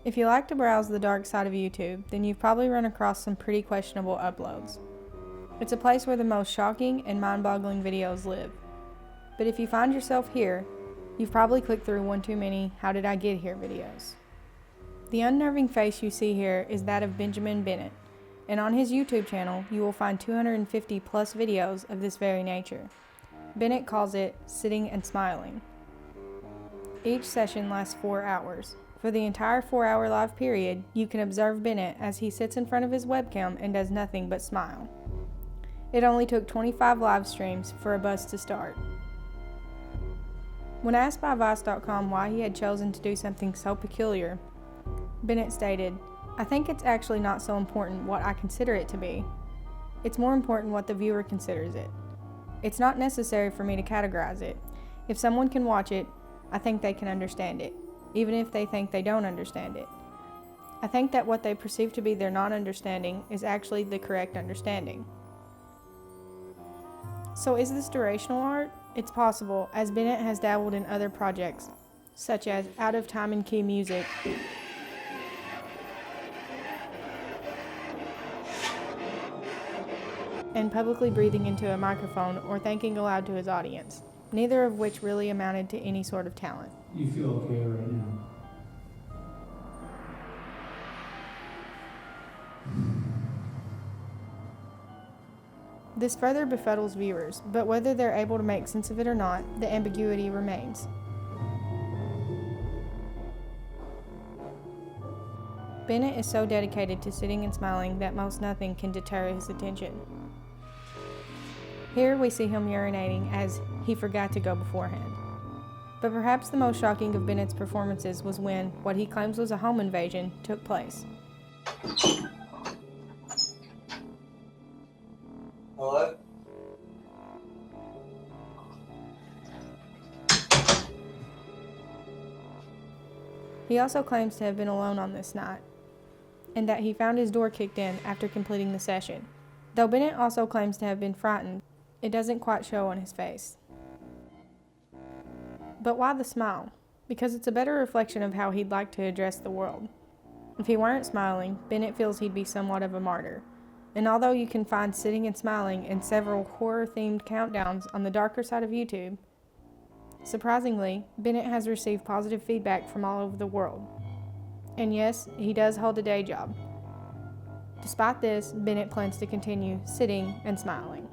If you like to browse the dark side of YouTube, then you've probably run across some pretty questionable uploads. It's a place where the most shocking and mind-boggling videos live. But if you find yourself here, you've probably clicked through one too many "How did I get here" videos. The unnerving face you see here is that of Benjamin Bennett, and on his YouTube channel you will find 250 plus videos of this very nature. Bennett calls it sitting and smiling. Each session lasts 4 hours. For the entire 4-hour live period, you can observe Bennett as he sits in front of his webcam and does nothing but smile. It only took 25 live streams for a buzz to start. When asked by Vice.com why he had chosen to do something so peculiar, Bennett stated, "I think it's actually not so important what I consider it to be. It's more important what the viewer considers it. It's not necessary for me to categorize it. If someone can watch it, I think they can understand it, even if they think they don't understand it. I think that what they perceive to be their non-understanding is actually the correct understanding." So is this durational art? It's possible, as Bennett has dabbled in other projects, such as out of time and key music, and publicly breathing into a microphone or thinking aloud to his audience, neither of which really amounted to any sort of talent. You feel okay right now? This further befuddles viewers, but whether they're able to make sense of it or not, the ambiguity remains. Bennett is so dedicated to sitting and smiling that most nothing can deter his attention. Here we see him urinating as he forgot to go beforehand. But perhaps the most shocking of Bennett's performances was when what he claims was a home invasion took place. Hello? He also claims to have been alone on this night, and that he found his door kicked in after completing the session. Though Bennett also claims to have been frightened, it doesn't quite show on his face. But why the smile? Because it's a better reflection of how he'd like to address the world. If he weren't smiling, Bennett feels he'd be somewhat of a martyr. And although you can find sitting and smiling in several horror-themed countdowns on the darker side of YouTube, surprisingly, Bennett has received positive feedback from all over the world. And yes, he does hold a day job. Despite this, Bennett plans to continue sitting and smiling.